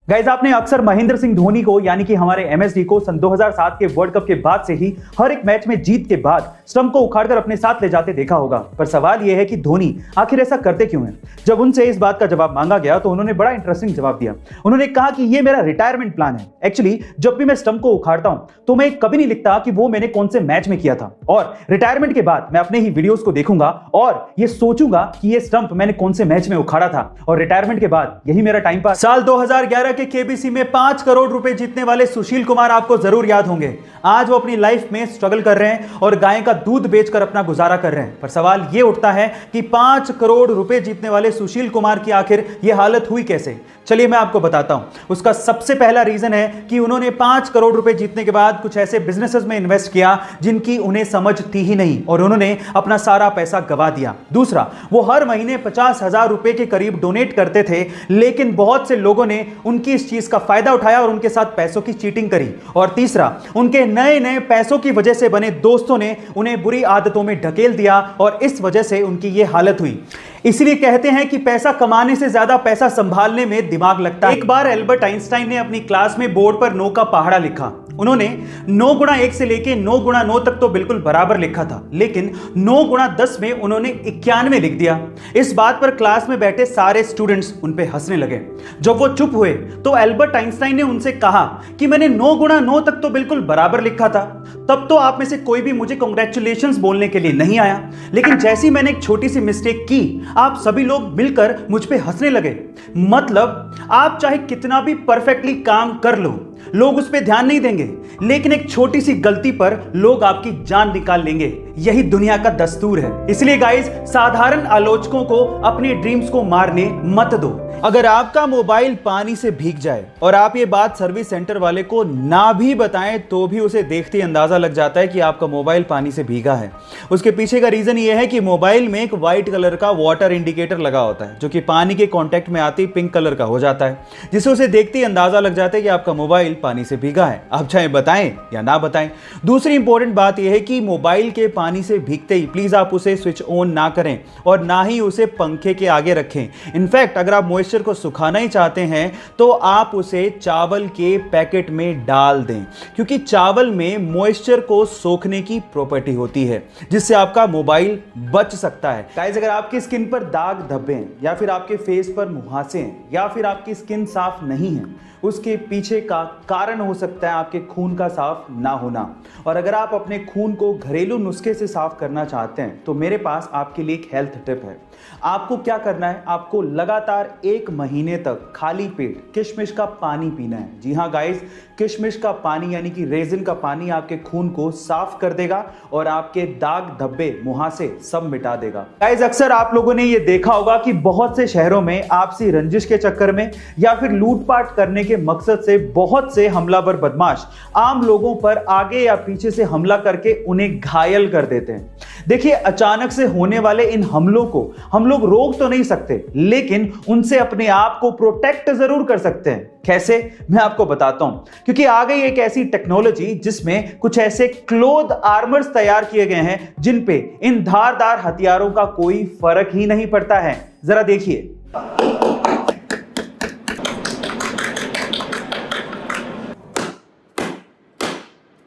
Guys, आपने अक्सर महेंद्र सिंह धोनी को यानी कि हमारे एमएसडी को सन 2007 के वर्ल्ड कप के बाद से ही हर एक मैच में जीत के बाद स्टंप को उखाड़कर अपने साथ ले जाते देखा होगा। पर सवाल यह है कि धोनी आखिर ऐसा करते क्यों हैं? जब उनसे इस बात का जवाब मांगा गया तो उन्होंने बड़ा इंटरेस्टिंग जवाब दिया। उन्होंने कहा कि यह मेरा रिटायरमेंट प्लान है। एक्चुअली जब भी मैं स्टंप को उखाड़ता हूं तो मैं कभी नहीं लिखता कि वो मैंने कौन से मैच में किया था, और रिटायरमेंट के बाद मैं अपने ही वीडियोस को देखूंगा और ये सोचूंगा कि ये स्टंप मैंने कौन से मैच में उखाड़ा था, और रिटायरमेंट के बाद यही मेरा टाइम पास। साल 2011 के केबीसी में 5 करोड़ रुपए जीतने वाले सुशील कुमार आपको जरूर याद होंगे। आज वो अपनी लाइफ में स्ट्रगल कर रहे हैं और गाय का दूध बेचकर अपना गुजारा कर रहे हैं। पर सवाल ये उठता है कि 5 करोड़ रुपए जीतने वाले सुशील कुमार की आखिर ये हालत हुई कैसे? चलिए मैं आपको बताता हूं। उसका सबसे पहला रीजन है कि उन्होंने 5 करोड़ रुपए जीतने के बाद कुछ ऐसे बिजनेसेस में इन्वेस्ट किया जिनकी उन्हें समझ थी ही नहीं, और उन्होंने अपना सारा पैसा गवा दिया। दूसरा, वो हर महीने 50,000 रुपए के करीब डोनेट करते थे, लेकिन बहुत से लोगों ने उनकी इस चीज का फायदा उठाया और उनके साथ पैसों की चीटिंग करी। और तीसरा, उनके नए नए पैसों की वजह से बने दोस्तों ने उन्हें बुरी आदतों में ढकेल दिया और इस वजह से उनकी यह हालत हुई। इसलिए कहते हैं कि पैसा कमाने से ज्यादा पैसा संभालने में दिमाग लगता है। एक बार एल्बर्ट आइंस्टाइन ने अपनी क्लास में बोर्ड पर 9 का पहाड़ा लिखा। उन्होंने 9 गुणा 1 से लेके 9 गुणा 9 तक तो बिल्कुल बराबर लिखा था, लेकिन 9 गुणा 10 में उन्होंने 91 लिख दिया। इस बात पर क्लास में बैठे सारे स्टूडेंट्स उन पे हंसने लगे। जब वो चुप हुए तो एल्बर्ट आइंस्टाइन ने उनसे कहा कि मैंने 9 गुणा 9 तक तो बिल्कुल बराबर लिखा था, तब तो आप में से कोई भी मुझे कांग्रेचुलेशंस बोलने के लिए नहीं आया, लेकिन जैसी मैंने एक छोटी सी मिस्टेक की, आप सभी लोग मिलकर मुझ पे हंसने लगे। मतलब आप चाहे कितना भी परफेक्टली काम कर लो, लोग उस पर ध्यान नहीं देंगे, लेकिन एक छोटी सी गलती पर लोग आपकी जान निकाल लेंगे। यही दुनिया का दस्तूर है। इसलिए गाइस, साधारण आलोचकों को अपने ड्रीम्स को मारने मत दो। अगर आपका मोबाइल पानी से भीग जाए और आप ये बात सर्विस सेंटर वाले को ना भी बताएं तो भी उसे देखते ही अंदाजा लग जाता है कि आपका मोबाइल पानी से भीगा है। उसके पीछे का रीजन ये है कि मोबाइल में एक व्हाइट कलर का वाटर इंडिकेटर लगा होता है, जो कि पानी के कांटेक्ट में आते ही पिंक कलर का हो जाता है, जिससे उसे देखते ही अंदाजा लग जाता है कि आपका मोबाइल पानी से भीगा है। आप चाहे बताएं या ना बताएं। दूसरी इंपॉर्टेंट बात यह है कि मोबाइल के पानी से भीगते ही प्लीज आप उसे स्विच ऑन ना करें और ना ही उसे पंखे के आगे रखें। इनफैक्ट अगर आप मॉइस्चर को सुखाना ही चाहते हैं तो आप उसे चावल के पैकेट में डाल दें, क्योंकि चावल में मॉइस्चर को सोखने की प्रॉपर्टी होती है, जिससे आपका मोबाइल बच सकता है। गाइस, अगर आपकी स्किन पर दाग धब्बे हैं, या फिर आपके फेस पर मुहासे हैं, या फिर आपकी स्किन साफ नहीं है, उसके पीछे का कारण हो सकता है आपके खून का साफ ना होना। और अगर आप अपने खून को घरेलू नुस्खे से साफ करना चाहते हैं तो मेरे पास आपके लिए एक हेल्थ टिप है। आपको क्या करना है, आपको लगातार 1 महीने तक खाली पेट किशमिश का पानी पीना है। जी हाँ गाइस, किशमिश का पानी यानी कि रेजिन का पानी आपके खून को साफ कर देगा और आपके दाग धब्बे मुहासे सब मिटा देगा। गाइस, अक्सर आप लोगों ने ये देखा होगा कि बहुत से शहरों में आपसी रंजिश के चक्कर में या फिर लूटपाट करने के मकसद से बहुत से हमलावर बदमाश आम लोगों पर आगे या पीछे से हमला करके उन्हें घायल कर देते हैं। देखिए, अचानक से होने वाले इन हमलों को हम लोग रोक तो नहीं सकते, लेकिन उनसे अपने आप को प्रोटेक्ट जरूर कर सकते हैं। कैसे, मैं आपको बताता हूं। क्योंकि आ गई एक ऐसी टेक्नोलॉजी जिसमें कुछ ऐसे क्लोथ आर्मर्स तैयार किए गए हैं जिन पे इन धारदार हथियारों का कोई फर्क ही नहीं पड़ता है। जरा देखिए।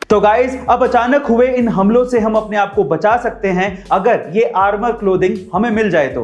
तो गाइस, अब अचानक हुए इन हमलों से हम अपने आप को बचा सकते हैं अगर ये आर्मर क्लोथिंग हमें मिल जाए तो।